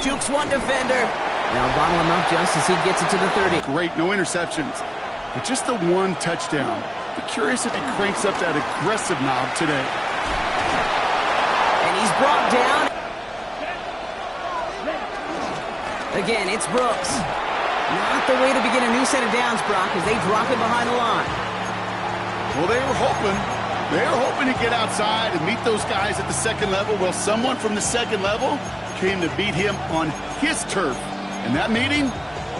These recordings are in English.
Jukes one defender. Now bottle him up just as he gets it to the 30. Great, no interceptions. But just the one touchdown. Be curious if he cranks up that aggressive knob today. And he's brought down. Again, it's Brooks. Not the way to begin a new set of downs, Brock, as they drop it behind the line. Well, they were hoping. They were hoping to get outside and meet those guys at the second level. Well, someone from the second level came to beat him on his turf. And that meeting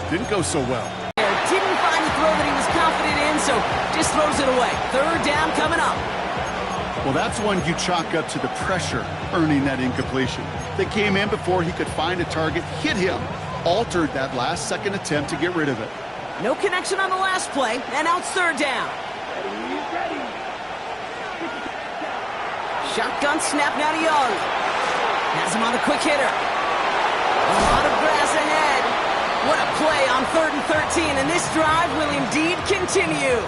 didn't go so well. Didn't find the throw that he was confident in, so just throws it away. Third down coming up. Well, that's one you chalk up to the pressure earning that incompletion. They came in before he could find a target, hit him, altered that last second attempt to get rid of it. No connection on the last play, and now it's third down. Shotgun snap now to Young. Has him on the quick hitter. A lot of grass ahead. What a play on 3rd and 13, and this drive will indeed continue.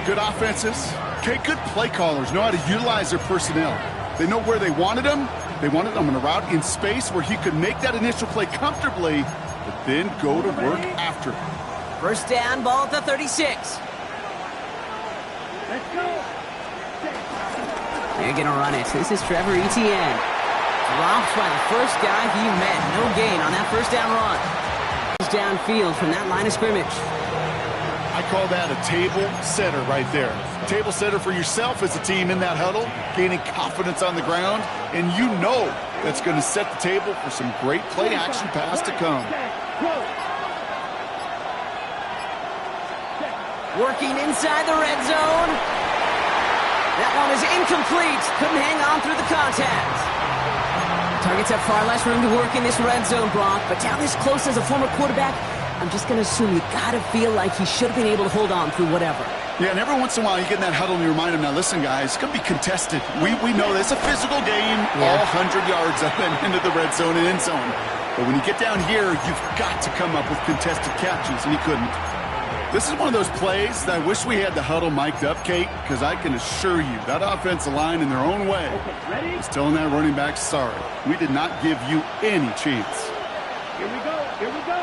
Good offenses. Okay, good play callers know how to utilize their personnel. They know where they wanted him. They wanted him on a route in space where he could make that initial play comfortably, but then go to work after. First down, ball at the 36. Let's go. They're going to run it. This is Trevor Etienne. Dropped by the first guy he met. No gain on that first down run. Downfield from that line of scrimmage. I call that a table setter right there. Table setter for yourself as a team in that huddle, gaining confidence on the ground, and you know that's going to set the table for some great play action pass to come. Working inside the red zone. That one is incomplete. Couldn't hang on through the contact. Targets have far less room to work in this red zone, Brock, but down this close as a former quarterback, I'm just going to assume you got to feel like he should have been able to hold on through whatever. Yeah, and every once in a while you get in that huddle and you remind him, now listen, guys, it's going to be contested. We know this. It's a physical game, all 100 yards up and into the red zone and end zone. But when you get down here, you've got to come up with contested catches, and he couldn't. This is one of those plays that I wish we had the huddle mic'd up, Kate, because I can assure you that offensive line in their own way is telling that running back, sorry, we did not give you any chance. Here we go. Here we go.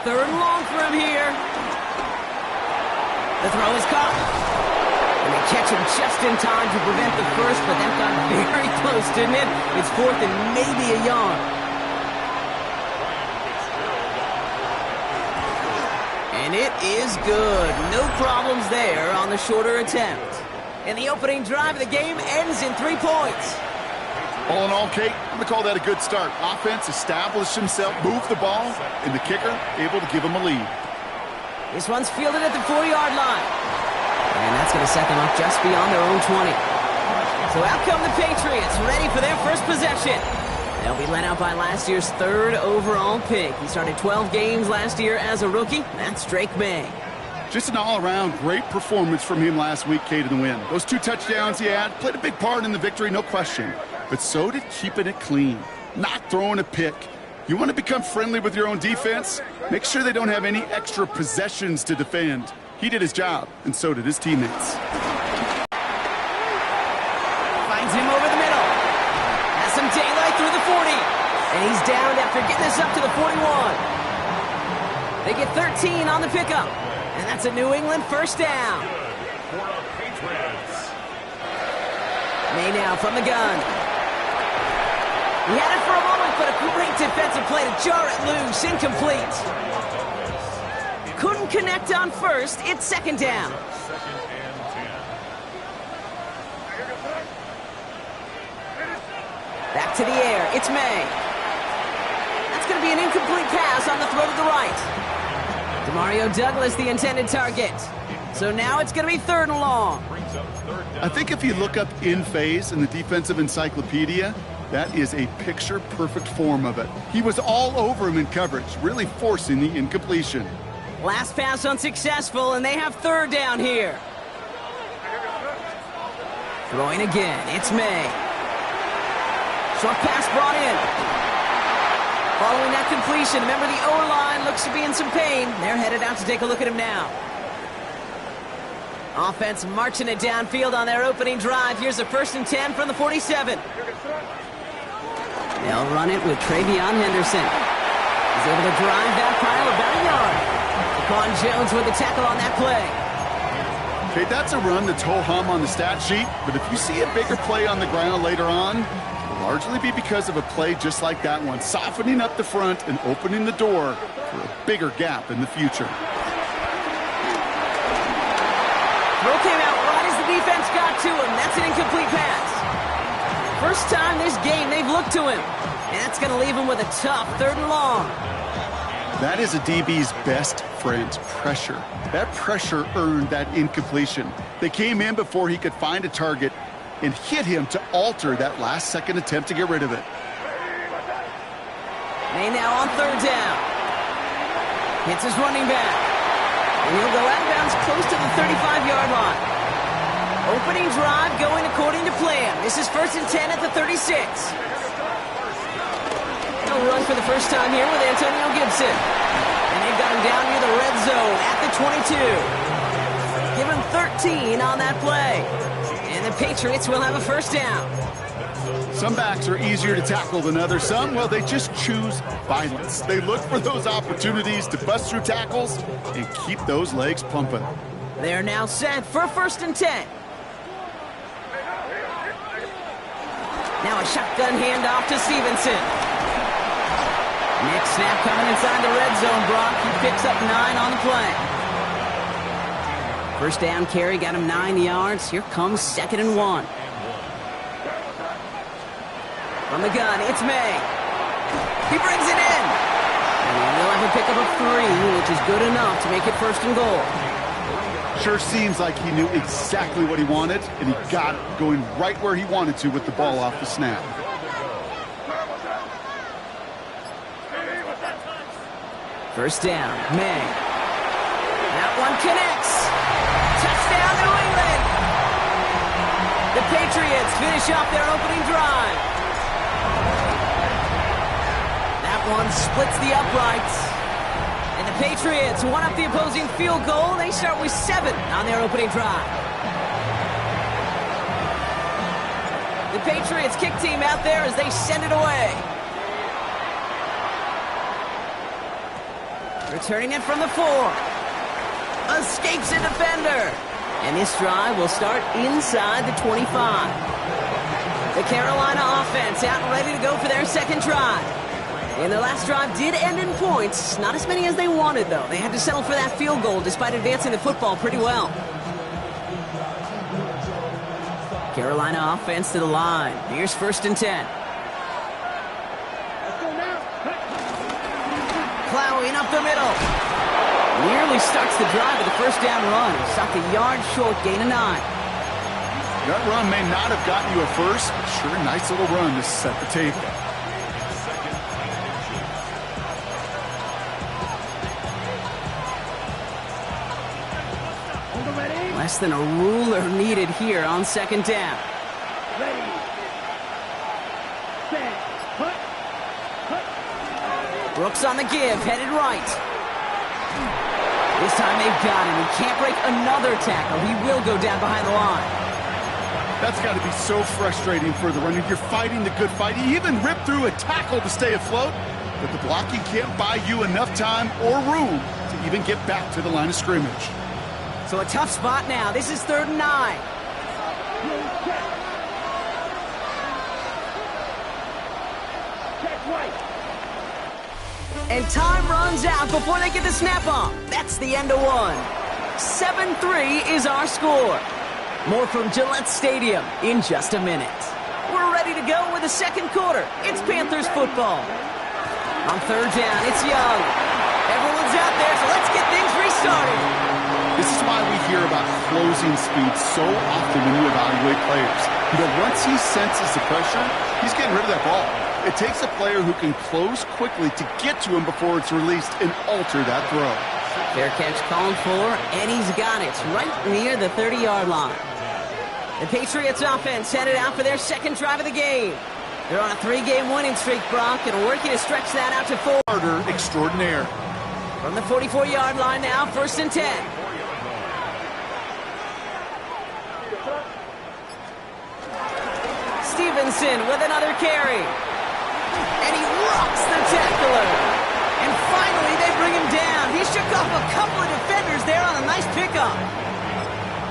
Third and long for him here. The throw is caught. And they catch him just in time to prevent the first, but that got very close, didn't it? It's 4th and maybe a yard. And it is good. No problems there on the shorter attempt. And the opening drive of the game ends in 3 points. All in all, Kate, I'm going to call that a good start. Offense established himself, moved the ball, and the kicker able to give him a lead. This one's fielded at the 40-yard line. And that's going to set them up just beyond their own 20. So out come the Patriots, ready for their first possession. They'll be led out by last year's 3rd overall pick. He started 12 games last year as a rookie. That's Drake May. Just an all-around great performance from him last week, Kate, in the win. Those 2 touchdowns he had played a big part in the victory, no question. But so did keeping it clean, not throwing a pick. You want to become friendly with your own defense? Make sure they don't have any extra possessions to defend. He did his job, and so did his teammates. Finds him over the middle. Has some daylight through the 40. And he's down after getting this up to the 41. They get 13 on the pickup. And that's a New England first down. May now from the gun. He had it for a moment, but a great defensive play to jar it loose. Incomplete. Couldn't connect on first. It's 2nd down. Back to the air. It's May. That's going to be an incomplete pass on the throw to the right. Demario Douglas, the intended target. So now it's going to be 3rd and long. I think if you look up in phase in the defensive encyclopedia, that is a picture-perfect form of it. He was all over him in coverage, really forcing the incompletion. Last pass unsuccessful, and they have 3rd down here. Throwing again, it's May. Short pass brought in. Following that completion, remember the O-line looks to be in some pain. They're headed out to take a look at him now. Offense marching it downfield on their opening drive. Here's a 1st and 10 from the 47. They'll run it with Travion Henderson. He's able to drive that pile about a yard. Daquan Jones with the tackle on that play. Okay, that's a run that's ho-hum on the stat sheet, but if you see a bigger play on the ground later on, it'll largely be because of a play just like that one, softening up the front and opening the door for a bigger gap in the future. Throw came out right as the defense got to him. That's an incomplete pass. First time this game they've looked to him. And that's going to leave him with a tough 3rd and long. That is a DB's best friend, pressure. That pressure earned that incompletion. They came in before he could find a target and hit him to alter that last-second attempt to get rid of it. May now on 3rd down. Hits his running back. And he'll go out of bounds close to the 35-yard line. Opening drive going according to plan. This is 1st and 10 at the 36. He'll run for the first time here with Antonio Gibson. And they've got him down near the red zone at the 22. Give him 13 on that play. And the Patriots will have a 1st down. Some backs are easier to tackle than others. Some, well, they just choose violence. They look for those opportunities to bust through tackles and keep those legs pumping. They're now set for 1st and 10. Now a shotgun handoff to Stevenson. Next snap coming inside the red zone, Brock. He picks up 9 on the play. 1st down carry got him 9 yards. Here comes 2nd and 1. From the gun, it's May. He brings it in. And he'll have a pickup of 3, which is good enough to make it 1st and goal. Sure seems like he knew exactly what he wanted, and he got it going right where he wanted to with the ball off the snap. First down, May. That one connects. Touchdown, New England. The Patriots finish off their opening drive. That one splits the uprights. And the Patriots one up the opposing field goal. They start with 7 on their opening drive. The Patriots kick team out there as they send it away. Returning it from the 4. Escapes a defender. And this drive will start inside the 25. The Carolina offense out and ready to go for their 2nd drive. And their last drive did end in points. Not as many as they wanted, though. They had to settle for that field goal despite advancing the football pretty well. Carolina offense to the line. Here's 1st and 10. Plowing up the middle. Nearly starts the drive with the 1st down run. Stopped a yard short, gain of 9. That run may not have gotten you a first, but sure a nice little run to set the table. Less than a ruler needed here on 2nd down. Ready. Set. Put. Brooks on the give, headed right. This time they've got him. He can't break another tackle. He will go down behind the line. That's got to be so frustrating for the runner. You're fighting the good fight. You even ripped through a tackle to stay afloat, but the blocking can't buy you enough time or room to even get back to the line of scrimmage. So a tough spot now. This is 3rd and 9. And time runs out before they get the snap off. That's the end of 1. 7-3 is our score. More from Gillette Stadium in just a minute. We're ready to go with the 2nd quarter. It's Panthers football. On 3rd down, it's Young. Everyone's out there, so let's get things restarted. This is why we hear about closing speed so often when you evaluate players. You know, once he senses the pressure, he's getting rid of that ball. It takes a player who can close quickly to get to him before it's released and alter that throw. Fair catch called for, and he's got it right near the 30-yard line. The Patriots offense headed out for their 2nd drive of the game. They're on a 3-game winning streak, Brock, and working to stretch that out to 4. Starter extraordinaire. From the 44-yard line now, 1st and 10. Stevenson with another carry. And he rocks the tackler. And finally, they bring him down. He shook off a couple of defenders there on a nice pickup.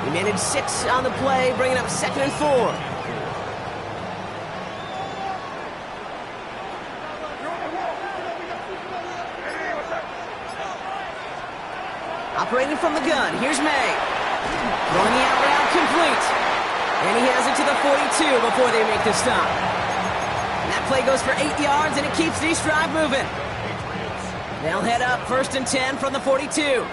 He managed 6 on the play, bringing up 2nd and 4. Operating from the gun, here's May. Throwing the out route complete. And he has it to the 42 before they make the stop. And that play goes for 8 yards, and it keeps this drive moving. They'll head up 1st and 10 from the 42.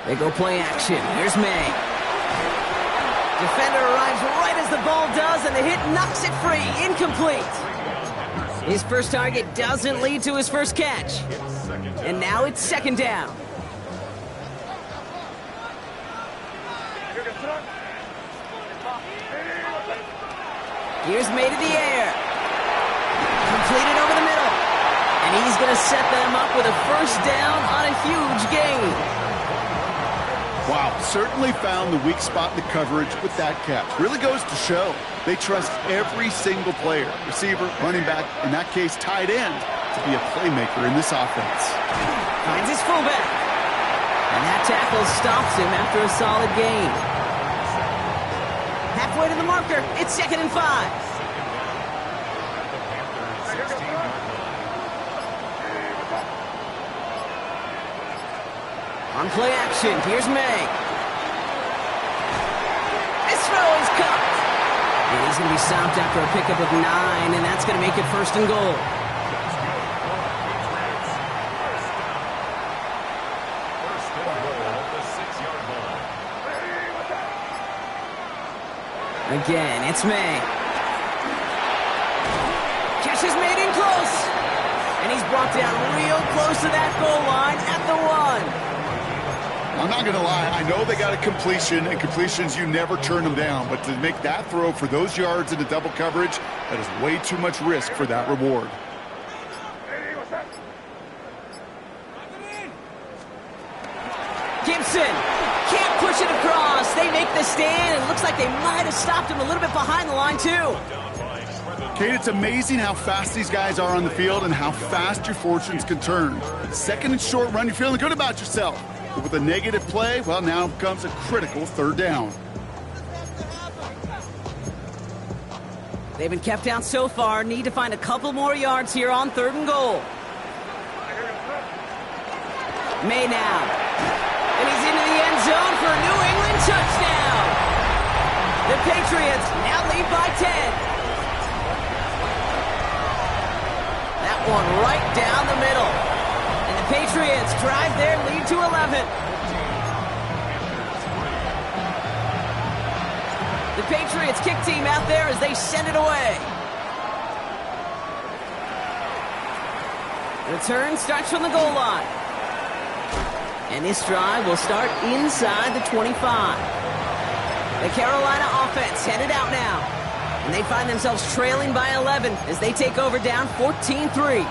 They go play action. Here's May. Defender arrives right as the ball does, and the hit knocks it free. Incomplete. His first target doesn't lead to his first catch. And now it's 2nd down. Here's May to the air. Completed over the middle. And he's going to set them up with a 1st down on a huge gain. Wow, certainly found the weak spot in the coverage with that catch. Really goes to show they trust every single player, receiver, running back, in that case, tight end, to be a playmaker in this offense. Finds his fullback. And that tackle stops him after a solid gain. Halfway to the marker, it's 2nd and 5. On play action, here's May. This throw is caught. And he's going to be stopped after a pickup of 9, and that's going to make it 1st and goal. Again, it's May. Catch is made in close. And he's brought down real close to that goal line at the 1. I'm not going to lie, I know they got a completion, and completions, you never turn them down. But to make that throw for those yards into double coverage, that is way too much risk for that reward. Gibson can't push it across. They make the stand, and it looks like they might have stopped him a little bit behind the line, too. Kate, it's amazing how fast these guys are on the field and how fast your fortunes can turn. 2nd and short run, you're feeling good about yourself. But with a negative play, well, now comes a critical 3rd down. They've been kept out so far. Need to find a couple more yards here on 3rd and goal. May now. And he's into the end zone for a New England touchdown. The Patriots now lead by 10. That one right down the middle. And the Patriots drive their lead to 11. The Patriots kick team out there as they send it away. Return starts from the goal line. And this drive will start inside the 25. The Carolina offense headed out now. And they find themselves trailing by 11 as they take over down 14-3.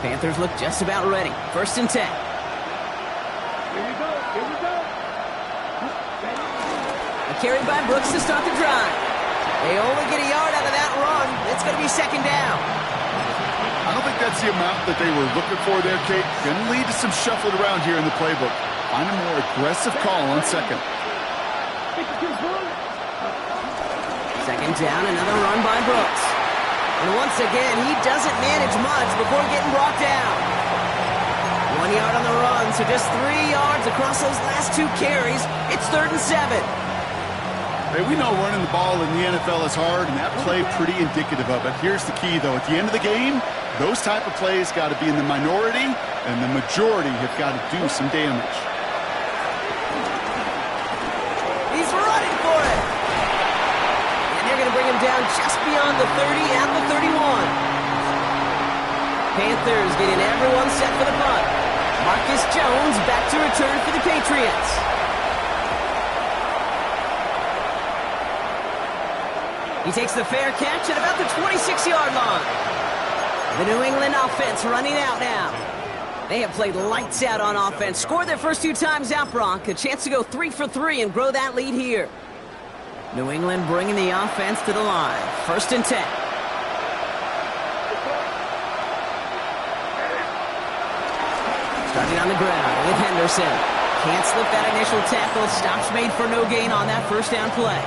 Panthers look just about ready. 1st and 10. Here we go. Here we go. A carry by Brooks to start the drive. They only get a yard out of that run. It's going to be 2nd down. I don't think that's the amount that they were looking for there, Kate. Going to lead to some shuffling around here in the playbook. Find a more aggressive call on 2nd. 2nd down, another run by Brooks. And once again, he doesn't manage much before getting brought down. 1 yard on the run, so just 3 yards across those last 2 carries. It's 3rd and 7. Hey, we know running the ball in the NFL is hard, and that play pretty indicative of it. Here's the key, though. At the end of the game, those type of plays got to be in the minority, and the majority have got to do some damage. He's running for it. And they're going to bring him down just beyond the 30 at the 31. Panthers getting everyone set for the punt. Marcus Jones back to return for the Patriots. He takes the fair catch at about the 26-yard line. The New England offense running out now. They have played lights out on offense. Scored their first 2 times out, Brock. A chance to go 3 for 3 and grow that lead here. New England bringing the offense to the line. 1st and 10. Starting on the ground with Henderson. Can't slip that initial tackle. Stops made for no gain on that first down play.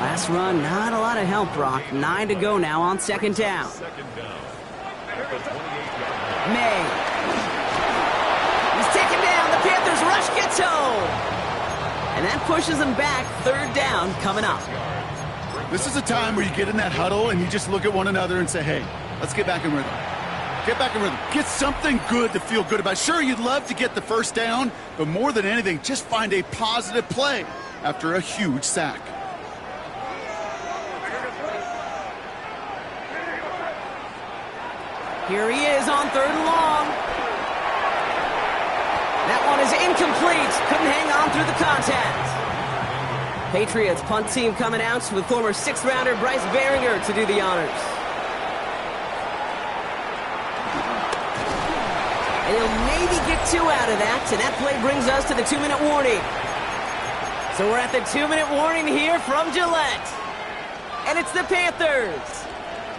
Last run, not a lot of help, Brock. 9 to go now on 2nd down. May. He's taken down. The Panthers rush gets home. And that pushes them back. 3rd down coming up. This is a time where you get in that huddle and you just look at one another and say, hey, let's get back in rhythm. Get back in rhythm. Get something good to feel good about. Sure, you'd love to get the first down, but more than anything, just find a positive play after a huge sack. Here he is on 3rd and long. That one is incomplete. Couldn't hang on through the contact. Patriots punt team coming out with former 6th-rounder Bryce Baringer to do the honors. And he'll maybe get 2 out of that, and that play brings us to the 2-minute warning. So we're at the 2-minute warning here from Gillette. And it's the Panthers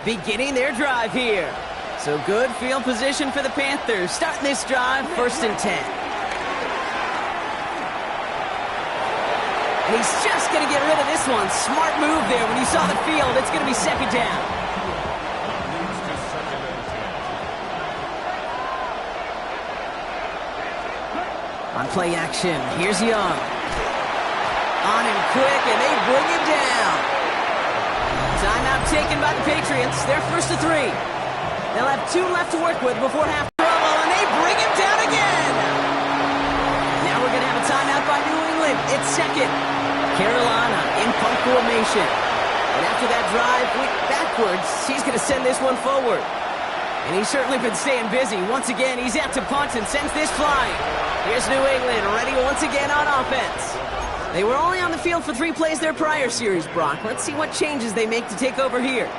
beginning their drive here. So good field position for the Panthers. Starting this drive, 1st and 10. And he's just going to get rid of this one. Smart move there. When you saw the field, it's going to be 2nd down. On play action, here's Young. On him quick, and they bring him down. Timeout taken by the Patriots. They're 1st to 3. They'll have 2 left to work with before half trouble, and they bring him down again. Now we're going to have a timeout by New England. It's 2nd. Carolina in punt formation. And after that drive went backwards, he's going to send this one forward. And he's certainly been staying busy. Once again, he's out to punt and sends this flying. Here's New England ready once again on offense. They were only on the field for 3 plays their prior series, Brock. Let's see what changes they make to take over here.